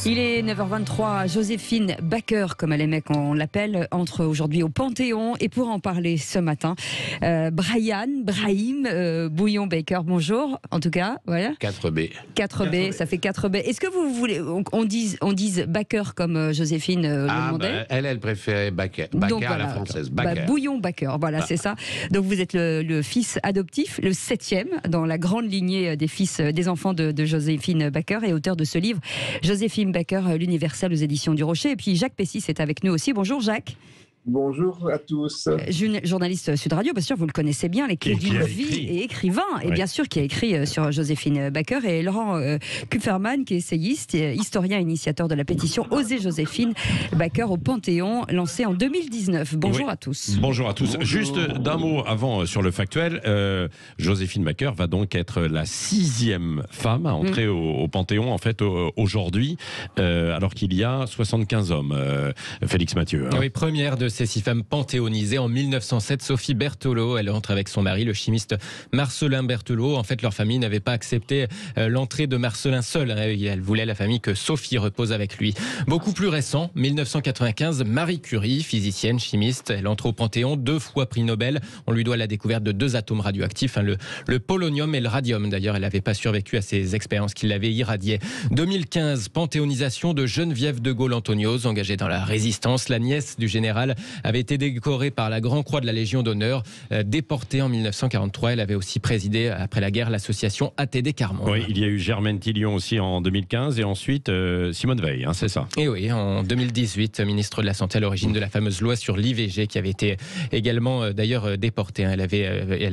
Il est 9h23, Joséphine Baker, comme elle aimait qu'on l'appelle, entre aujourd'hui au Panthéon. Et pour en parler ce matin, Brahim Bouillon-Baker, bonjour. En tout cas, voilà. 4B. 4B, ça fait 4B. Est-ce que vous voulez, on dise Baker comme Joséphine le demandait? Elle préférait Baker. Donc, à la française. Baker. Bouillon-Baker, voilà, c'est ça. Donc vous êtes le fils adoptif, le 7e dans la grande lignée des enfants de Joséphine Baker et auteur de ce livre, Joséphine Baker, l'Universel aux éditions du Rocher. Et puis Jacques Pessis est avec nous aussi. Bonjour Jacques. Bonjour à tous. Journaliste Sud Radio, bien sûr, vous le connaissez bien, les clés d'une vie, et écrivain, et bien sûr qui a écrit sur Joséphine Baker, et Laurent Kupferman, qui est essayiste, historien initiateur de la pétition Osez Joséphine Baker au Panthéon, lancée en 2019. Bonjour à tous. Bonjour à tous. Juste d'un mot avant sur le factuel, Joséphine Baker va donc être la 6e femme à entrer au Panthéon, en fait, aujourd'hui, alors qu'il y a 75 hommes. Félix Mathieu. Oui, première de ces 6 femmes panthéonisées en 1907, Sophie Berthelot. Elle entre avec son mari, le chimiste Marcellin Berthelot. En fait, leur famille n'avait pas accepté l'entrée de Marcellin seul. Elle voulait, la famille, que Sophie repose avec lui. Beaucoup plus récent, 1995, Marie Curie, physicienne, chimiste. Elle entre au Panthéon, 2 fois prix Nobel. On lui doit la découverte de 2 atomes radioactifs, le polonium et le radium. D'ailleurs, elle n'avait pas survécu à ces expériences qui l'avaient irradiée. 2015, panthéonisation de Geneviève de Gaulle-Antonios, engagée dans la résistance. La nièce du général avait été décorée par la Grand Croix de la Légion d'honneur. Déportée en 1943, elle avait aussi présidé, après la guerre, l'association ATD Carmonde. Oui, il y a eu Germaine Tillion aussi en 2015 et ensuite Simone Veil, c'est ça. Et oui, en 2018, ministre de la Santé à l'origine de la fameuse loi sur l'IVG qui avait été également d'ailleurs déportée. Elle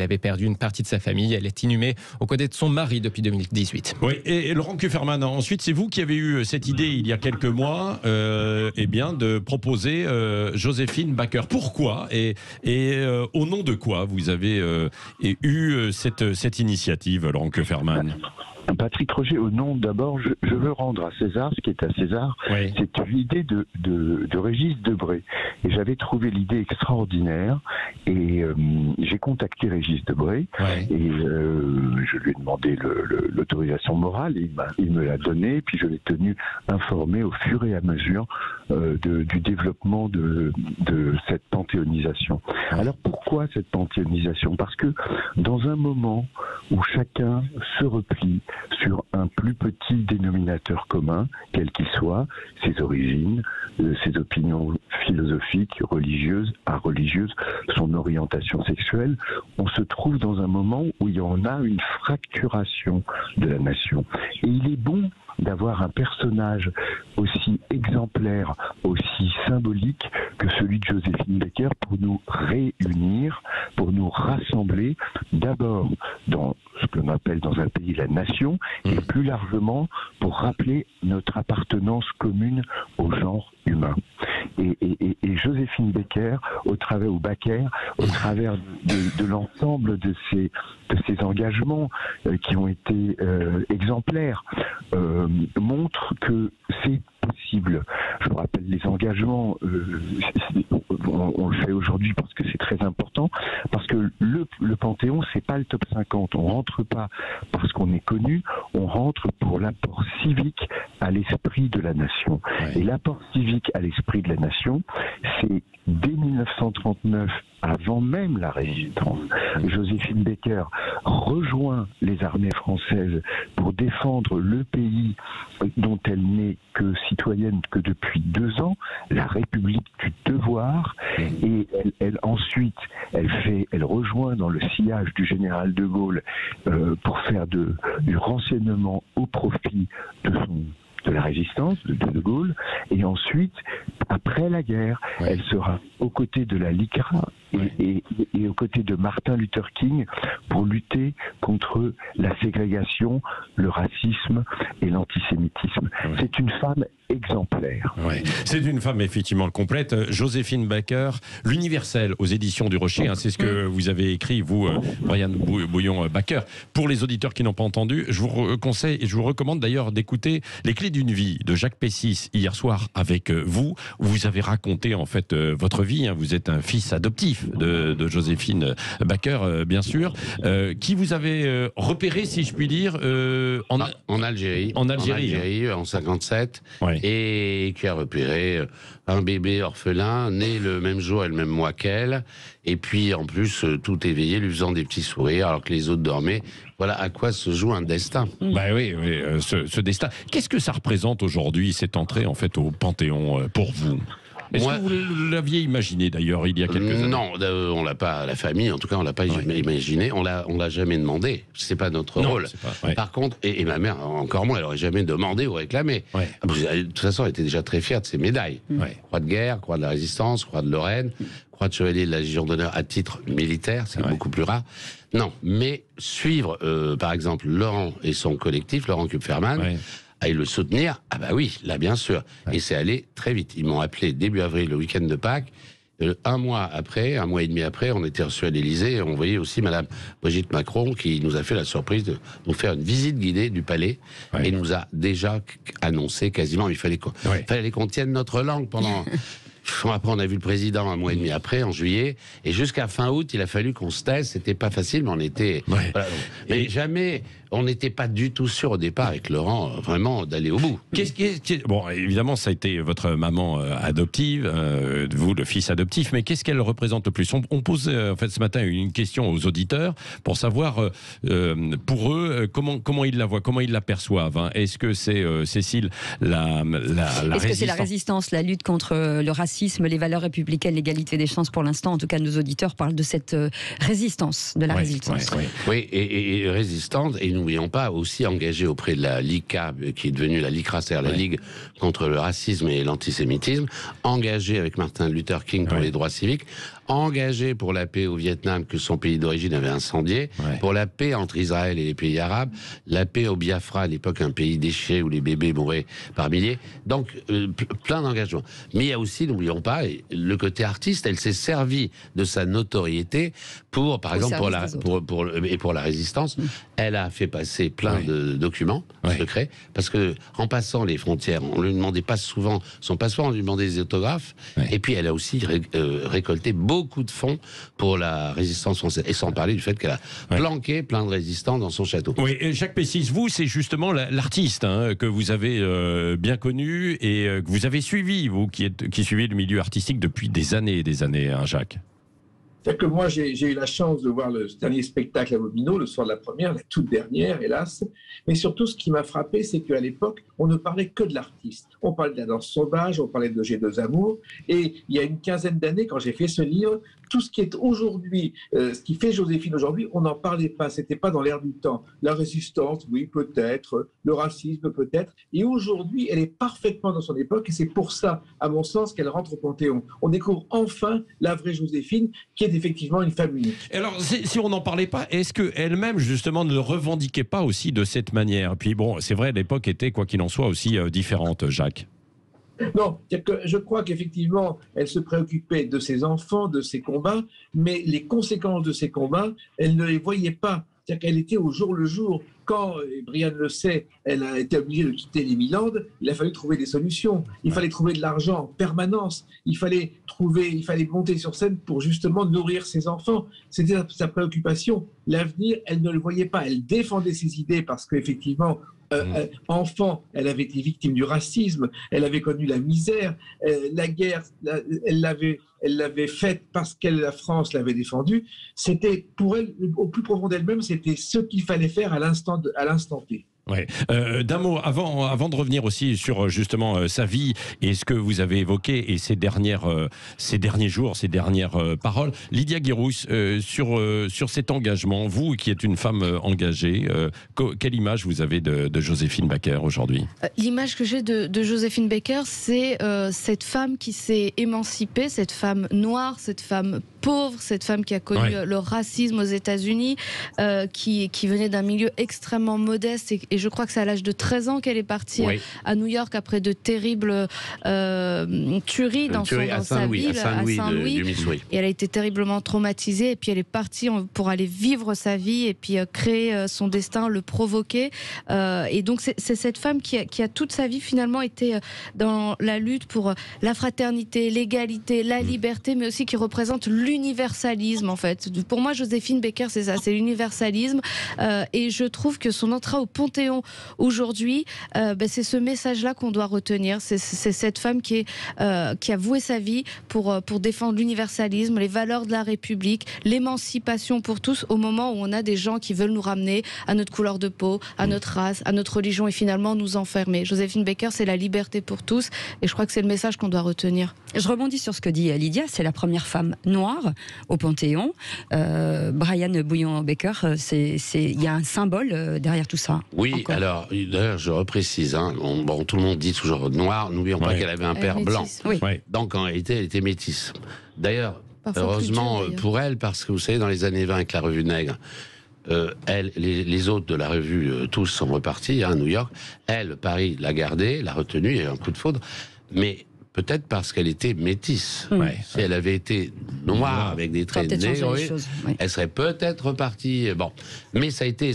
avait perdu une partie de sa famille. Elle est inhumée aux côtés de son mari depuis 2018. Oui, et Laurent Kupferman, ensuite c'est vous qui avez eu cette idée il y a quelques mois de proposer Joséphine Baker. Pourquoi et au nom de quoi vous avez eu cette initiative, Laurent Kupferman? Patrick Roger, au nom d'abord, je veux rendre à César ce qui est à César. Oui. C'est l'idée de Régis Debray. Et j'avais trouvé l'idée extraordinaire. Et j'ai contacté Régis Debray. Oui. Et je lui ai demandé l'autorisation morale. Et il me l'a donnée. Puis je l'ai tenu informé au fur et à mesure du développement de cette panthéonisation. Alors pourquoi cette panthéonisation? Parce que dans un moment où chacun se replie sur un plus petit dénominateur commun, quel qu'il soit, ses origines, ses opinions philosophiques, religieuses, religieuses, son orientation sexuelle, on se trouve dans un moment où il y en a une fracturation de la nation. Et il est bon d'avoir un personnage aussi exemplaire, aussi symbolique que celui de Joséphine Baker pour nous réunir, pour nous rassembler, d'abord dans ce que l'on appelle dans un pays la nation, et plus largement pour rappeler notre appartenance commune au genre humain. Et Joséphine Baker, au travers de l'ensemble de ces engagements qui ont été exemplaires, montre que c'est possible. Je vous rappelle les engagements, on le fait aujourd'hui parce que c'est très important, parce que le Panthéon, c'est pas le top 50. On rentre pas parce qu'on est connu, on rentre pour l'apport civique à l'esprit de la nation. Ouais. Et l'apport civique à l'esprit de la nation, c'est dès 1939, avant même la résistance, Joséphine Baker rejoint les armées françaises pour défendre le pays dont elle n'est que citoyenne que depuis 2 ans, la République du devoir, et ensuite elle rejoint dans le sillage du général de Gaulle pour faire du renseignement au profit de la résistance de Gaulle, et ensuite, après la guerre, elle sera aux côtés de la LICRA et aux côtés de Martin Luther King pour lutter contre la ségrégation, le racisme et l'antisémitisme. C'est une femme exemplaire. Ouais. C'est une femme effectivement complète. Joséphine Baker, l'Universel aux éditions du Rocher, hein, c'est ce que vous avez écrit, vous, Brian Bouillon-Baker. Pour les auditeurs qui n'ont pas entendu, je vous conseille et je vous recommande d'ailleurs d'écouter Les Clés d'une vie de Jacques Pessis hier soir avec vous. Vous avez raconté en fait votre vie. Hein. Vous êtes un fils adoptif de Joséphine Baker, bien sûr, qui vous avez repéré, si je puis dire, en Algérie. En Algérie, en 57, ouais. Et qui a repéré un bébé orphelin, né le même jour et le même mois qu'elle, et puis en plus tout éveillé, lui faisant des petits sourires alors que les autres dormaient. Voilà à quoi se joue un destin. Bah oui, ce destin. Qu'est-ce que ça représente aujourd'hui, cette entrée en fait au Panthéon pour vous ? Est-ce que vous l'aviez imaginé d'ailleurs il y a quelques années ? Non, on l'a pas, la famille en tout cas, on l'a pas imaginé, on l'a jamais demandé. C'est pas notre rôle. Pas, ouais. Par contre, et ma mère encore moins, elle aurait jamais demandé ou réclamé. Ouais. De toute façon, elle était déjà très fière de ses médailles. Ouais. Croix de guerre, croix de la Résistance, croix de Lorraine, croix de chevalier de la Légion d'honneur à titre militaire, c'est beaucoup plus rare. Non, mais suivre, par exemple, Laurent et son collectif, Laurent Kupferman. Ouais. Et le soutenir, ah bah oui, là bien sûr. Ouais. Et c'est allé très vite. Ils m'ont appelé début avril, le week-end de Pâques. Un mois et demi après, on était reçus à l'Élysée et on voyait aussi Madame Brigitte Macron qui nous a fait la surprise de nous faire une visite guidée du palais et nous a déjà annoncé quasiment il fallait qu'on tienne notre langue pendant... Après, on a vu le président un mois et demi après, en juillet, et jusqu'à fin août, il a fallu qu'on se taise. C'était pas facile, mais on était... Ouais. Voilà. Mais jamais... On n'était pas du tout sûr au départ avec Laurent, vraiment, d'aller au bout. Bon, évidemment, ça a été votre maman adoptive, vous, le fils adoptif, mais qu'est-ce qu'elle représente le plus ? On pose, en fait, ce matin, une question aux auditeurs pour savoir, pour eux, comment ils la voient, comment ils la perçoivent. Hein. Est-ce que c'est, Cécile, la Est-ce que c'est la résistance, la lutte contre le racisme, les valeurs républicaines, l'égalité des chances pour l'instant ? En tout cas, nos auditeurs parlent de cette résistance, de la résistance. Oui, et résistante, et n'oublions pas, aussi engagé auprès de la LICA, qui est devenue la LICRA, c'est-à-dire la Ligue contre le racisme et l'antisémitisme, engagé avec Martin Luther King pour les droits civiques, engagé pour la paix au Vietnam que son pays d'origine avait incendié, pour la paix entre Israël et les pays arabes, la paix au Biafra, à l'époque un pays déchiré où les bébés mouraient par milliers. Donc, plein d'engagements. Mais il y a aussi, n'oublions pas, le côté artiste, elle s'est servie de sa notoriété pour, par exemple, pour la résistance. Elle a fait passer plein de documents secrets, parce que en passant les frontières, on lui demandait pas souvent son passeport, on lui demandait des autographes, et puis elle a aussi récolté beaucoup de fonds pour la résistance française, et sans parler du fait qu'elle a planqué plein de résistants dans son château. Oui, et Jacques Pessis, vous, c'est justement l'artiste que vous avez bien connu et que vous avez suivi, vous qui suivez le milieu artistique depuis des années et des années, hein, Jacques. C'est-à-dire que moi, j'ai eu la chance de voir le dernier spectacle à Bobino, le soir de la première, la toute dernière, hélas. Mais surtout, ce qui m'a frappé, c'est qu'à l'époque, on ne parlait que de l'artiste. On parlait de la danse sauvage, on parlait de J'ai deux amours. Et il y a une quinzaine d'années, quand j'ai fait ce livre, tout ce qui est aujourd'hui, ce qui fait Joséphine aujourd'hui, on n'en parlait pas. C'était pas dans l'air du temps. La résistance, oui, peut-être. Le racisme, peut-être. Et aujourd'hui, elle est parfaitement dans son époque. Et c'est pour ça, à mon sens, qu'elle rentre au Panthéon. On découvre enfin la vraie Joséphine, qui est effectivement une femme unique. Alors, si on n'en parlait pas, est-ce qu'elle-même, justement, ne le revendiquait pas aussi de cette manière ? Puis bon, c'est vrai, l'époque était, quoi qu'il en soit, aussi différente, Jacques. Non, je crois qu'effectivement, elle se préoccupait de ses enfants, de ses combats, mais les conséquences de ces combats, elle ne les voyait pas. C'est-à-dire qu'elle était au jour le jour. Quand, Brian le sait, elle a été obligée de quitter les Milandes, il a fallu trouver des solutions. Il fallait trouver de l'argent en permanence. Il fallait monter sur scène pour justement nourrir ses enfants. C'était sa préoccupation. L'avenir, elle ne le voyait pas. Elle défendait ses idées parce qu'effectivement, enfant, elle avait été victime du racisme, elle avait connu la misère, la guerre, elle l'avait faite parce que la France l'avait défendue. C'était pour elle, au plus profond d'elle-même, c'était ce qu'il fallait faire à l'instant T. Ouais. D'un mot, avant de revenir aussi sur justement sa vie et ce que vous avez évoqué et ces derniers jours, ces dernières paroles, Lydia Guérousse, sur cet engagement, vous qui êtes une femme engagée, quelle image vous avez de Joséphine Baker aujourd'hui ? L'image que j'ai de Joséphine Baker, c'est cette femme qui s'est émancipée, cette femme noire, cette femme pauvre, cette femme qui a connu le racisme aux États-Unis, qui venait d'un milieu extrêmement modeste, et je crois que c'est à l'âge de 13 ans qu'elle est partie à New York après de terribles tueries dans sa ville, à Saint-Louis, du Missouri. Et elle a été terriblement traumatisée, et puis elle est partie pour aller vivre sa vie et puis créer son destin, le provoquer. Et donc c'est cette femme qui a toute sa vie finalement été dans la lutte pour la fraternité, l'égalité, la liberté, mais aussi qui représente l'universalisme en fait. Pour moi, Joséphine Baker, c'est ça, c'est l'universalisme. Et je trouve que son entrée au Panthéon aujourd'hui, c'est ce message-là qu'on doit retenir. C'est cette femme qui a voué sa vie pour défendre l'universalisme, les valeurs de la République, l'émancipation pour tous, au moment où on a des gens qui veulent nous ramener à notre couleur de peau, à notre race, à notre religion, et finalement nous enfermer. Joséphine Baker, c'est la liberté pour tous, et je crois que c'est le message qu'on doit retenir. Je rebondis sur ce que dit Lydia, c'est la première femme noire au Panthéon. Brian Bouillon-Baker, il y a un symbole derrière tout ça. Oui, encore. Alors, d'ailleurs, je reprécise, tout le monde dit toujours noir, n'oublions pas qu'elle avait un père blanc. Oui. Donc, en réalité, elle était métisse. D'ailleurs, Parfois heureusement culture, pour elle, parce que vous savez, dans les années 20, avec la revue Nègre, les autres de la revue, tous sont repartis à New York. Elle, Paris, l'a gardée, l'a retenue, il y a eu un coup de foudre. Mais peut-être parce qu'elle était métisse. Si elle avait été noire avec des traits nègres, elle serait peut-être repartie. Bon, mais ça a été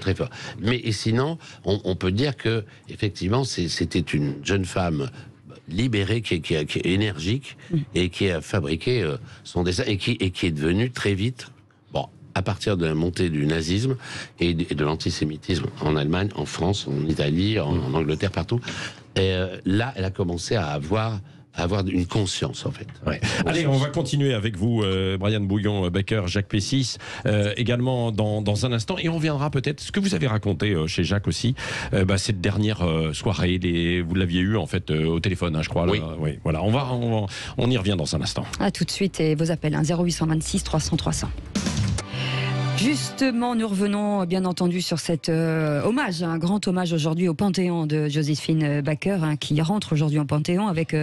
très fort. Et sinon, on peut dire que effectivement, c'était une jeune femme libérée, qui est énergique et qui a fabriqué son dessin et qui est devenue très vite. À partir de la montée du nazisme et de l'antisémitisme en Allemagne, en France, en Italie, en Angleterre, partout. Et là, elle a commencé à avoir une conscience, en fait. Allez, on va continuer avec vous, Brian Bouillon-Baker, Jacques Pessis, également dans un instant. Et on reviendra peut-être, ce que vous avez raconté chez Jacques aussi, cette dernière soirée, vous l'aviez eu en fait au téléphone, je crois. Oui. Oui. Voilà, on y revient dans un instant. À tout de suite, et vos appels, 0826 300 300. Justement, nous revenons bien entendu sur cet hommage, un grand hommage aujourd'hui au Panthéon de Joséphine Baker, qui rentre aujourd'hui au Panthéon avec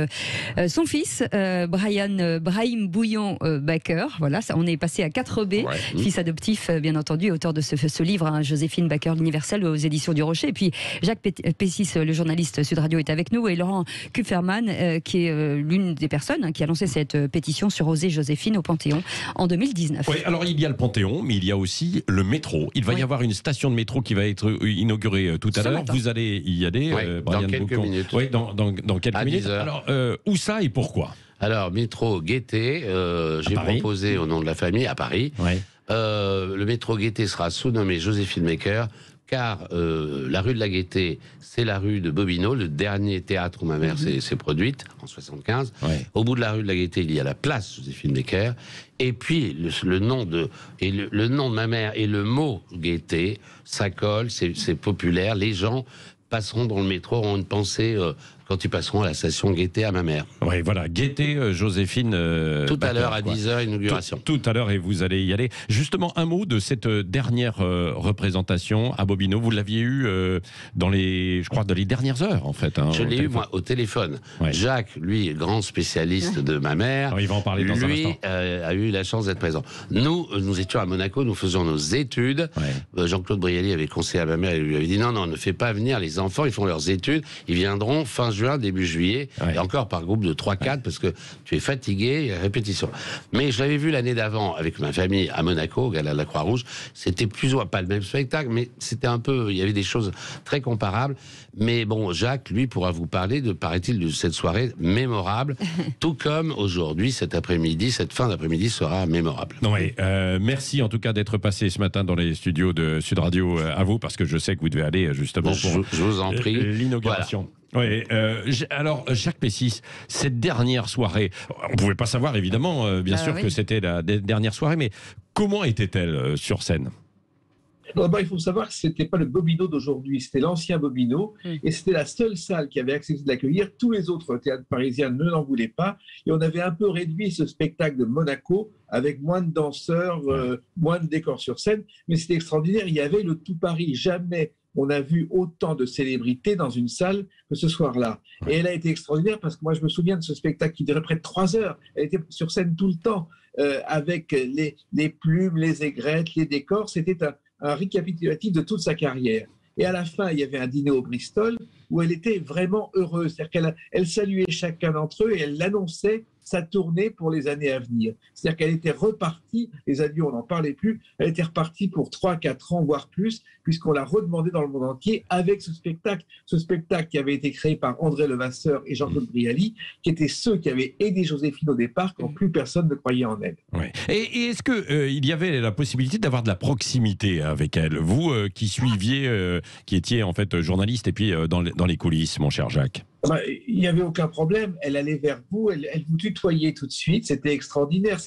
son fils, Brahim Bouillon-Baker. Voilà, on est passé à 4B, fils adoptif bien entendu, auteur de ce livre, Joséphine Baker, l'universel, aux éditions du Rocher. Et puis Jacques Pessis, le journaliste Sud Radio, est avec nous, et Laurent Kupferman, qui est l'une des personnes qui a lancé cette pétition sur Oser Joséphine au Panthéon en 2019. Oui, alors il y a le Panthéon, mais il y a aussi le métro. Il va y avoir une station de métro qui va être inaugurée tout à l'heure. Vous allez y aller, dans quelques minutes. Oui, dans quelques minutes. 10 heures. Alors, où ça et pourquoi ? Alors, métro Gaîté, j'ai proposé au nom de la famille à Paris. Le métro Gaîté sera sous-nommé Joséphine Baker, car la rue de la Gaîté, c'est la rue de Bobino, le dernier théâtre où ma mère s'est produite, en 75. Au bout de la rue de la Gaîté, il y a la place Joséphine Baker. Et puis, le nom de ma mère et le mot Gaîté, ça colle, c'est populaire. Les gens passeront dans le métro, auront une pensée quand ils passeront à la station Gaîté à ma mère. Oui, voilà, Gaîté, Joséphine tout à l'heure, à 10h, inauguration. Tout à l'heure, et vous allez y aller. Justement, un mot de cette dernière représentation à Bobino. Vous l'aviez eu dans les dernières heures, en fait. Je l'ai eu, moi, au téléphone. Jacques, lui, grand spécialiste de ma mère. Alors, il va en parler dans un instant. A eu la chance d'être présent. Nous étions à Monaco, nous faisions nos études. Jean-Claude Brialy avait conseillé à ma mère, et lui avait dit non, ne fais pas venir les enfants, ils font leurs études, ils viendront fin juin, début juillet, et encore par groupe de 3-4, parce que tu es fatigué, répétition. Mais je l'avais vu l'année d'avant avec ma famille à Monaco, au Gala de la Croix-Rouge. C'était plus ou moins pas le même spectacle, mais c'était un peu, il y avait des choses très comparables. Mais bon, Jacques, lui, pourra vous parler paraît-il, de cette soirée mémorable, tout comme aujourd'hui, cet après-midi, cette fin d'après-midi sera mémorable. Merci en tout cas d'être passé ce matin dans les studios de Sud Radio à vous, parce que je sais que vous devez aller justement pour je vous en prie. L'inauguration. Voilà. Alors, Jacques Pessis, cette dernière soirée, on ne pouvait pas savoir évidemment, bien sûr, que c'était la dernière soirée, mais comment était-elle sur scène ? Il faut savoir que ce n'était pas le Bobino d'aujourd'hui, c'était l'ancien Bobino, et c'était la seule salle qui avait accepté de l'accueillir. Tous les autres théâtres parisiens ne l'en voulaient pas, et on avait un peu réduit ce spectacle de Monaco avec moins de danseurs, moins de décors sur scène, mais c'était extraordinaire. Il y avait le tout Paris, jamais on a vu autant de célébrités dans une salle que ce soir-là. Et elle a été extraordinaire parce que moi, je me souviens de ce spectacle qui durait près de 3 heures. Elle était sur scène tout le temps, avec les plumes, les aigrettes, les décors. C'était un récapitulatif de toute sa carrière. Et à la fin, il y avait un dîner au Bristol où elle était vraiment heureuse. C'est-à-dire qu'elle saluait chacun d'entre eux et elle annonçait sa tournée pour les années à venir. C'est-à-dire qu'elle était repartie, les adieux, on n'en parlait plus, elle était repartie pour 3-4 ans, voire plus, puisqu'on l'a redemandé dans le monde entier avec ce spectacle qui avait été créé par André Levasseur et Jean-Claude Brialy, qui étaient ceux qui avaient aidé Joséphine au départ quand plus personne ne croyait en elle. Ouais. Et est-ce qu'il y avait la possibilité d'avoir de la proximité avec elle? Vous qui suiviez, qui étiez en fait journaliste et puis dans les coulisses, mon cher Jacques. Il n'y avait aucun problème. Elle allait vers vous, elle vous tutoyait tout de suite. C'était extraordinaire.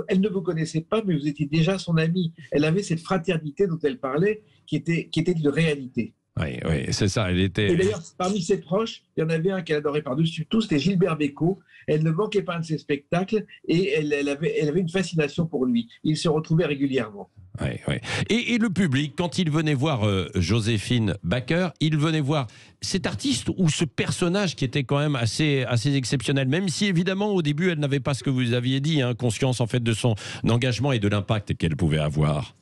Elle ne vous connaissait pas, mais vous étiez déjà son amie. Elle avait cette fraternité dont elle parlait, qui était une réalité. Oui, c'est ça. Elle était. Et d'ailleurs, parmi ses proches, il y en avait un qu'elle adorait par-dessus tout, c'était Gilbert Bécaud. Elle ne manquait pas de ses spectacles et elle avait une fascination pour lui. Ils se retrouvaient régulièrement. Oui. Et le public, quand il venait voir Joséphine Baker, il venait voir cet artiste ou ce personnage qui était quand même assez exceptionnel, même si évidemment au début elle n'avait pas ce que vous aviez dit, conscience en fait de son engagement et de l'impact qu'elle pouvait avoir.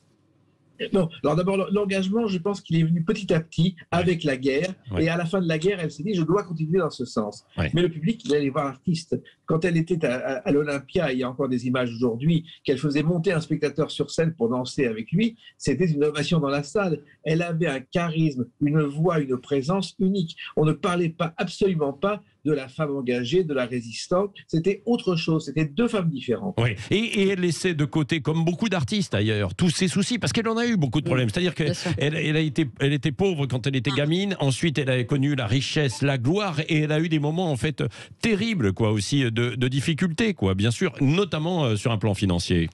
Non, alors d'abord l'engagement, je pense qu'il est venu petit à petit avec la guerre, et à la fin de la guerre, elle s'est dit je dois continuer dans ce sens. Mais le public, il allait voir l'artiste. Quand elle était à l'Olympia, il y a encore des images aujourd'hui, qu'elle faisait monter un spectateur sur scène pour danser avec lui, c'était une ovation dans la salle. Elle avait un charisme, une voix, une présence unique. On ne parlait absolument pas de la femme engagée, de la résistante. C'était autre chose. C'était 2 femmes différentes. Oui. Et elle laissait de côté, comme beaucoup d'artistes d'ailleurs, tous ses soucis, parce qu'elle en a eu beaucoup de problèmes. C'est-à-dire qu'elle était pauvre quand elle était gamine. Ensuite, elle a connu la richesse, la gloire, et elle a eu des moments en fait terribles, quoi, aussi de difficultés, quoi, bien sûr, notamment sur un plan financier.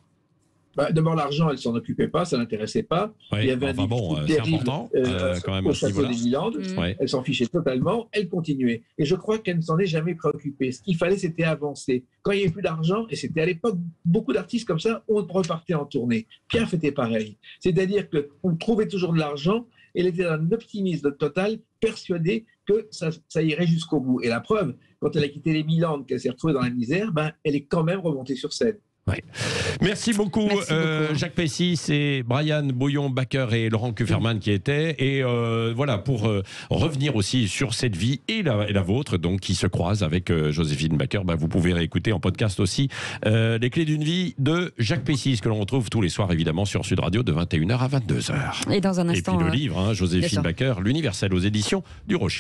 D'abord, l'argent, elle ne s'en occupait pas, ça ne l'intéressait pas. Il y avait un terrible important, quand même, au château des Milandes. Elle s'en fichait totalement, elle continuait. Et je crois qu'elle ne s'en est jamais préoccupée. Ce qu'il fallait, c'était avancer. Quand il n'y avait plus d'argent, et c'était à l'époque, beaucoup d'artistes comme ça, on repartait en tournée. Piaf était pareil. C'est-à-dire qu'on trouvait toujours de l'argent, et elle était dans un optimisme total, persuadée que ça irait jusqu'au bout. Et la preuve, quand elle a quitté les Milandes, qu'elle s'est retrouvée dans la misère, elle est quand même remontée sur scène. Ouais. Merci beaucoup, Jacques Pessis, c'est Brian Bouillon-Baker et Laurent Kufferman qui étaient. Et voilà, pour revenir aussi sur cette vie et la vôtre, donc qui se croise avec Joséphine Baker, vous pouvez réécouter en podcast aussi Les Clés d'une vie de Jacques Pessis, que l'on retrouve tous les soirs évidemment sur Sud Radio de 21h à 22h. Et dans un instant. Et puis le livre, Joséphine Baker, l'Universel aux éditions du Rocher.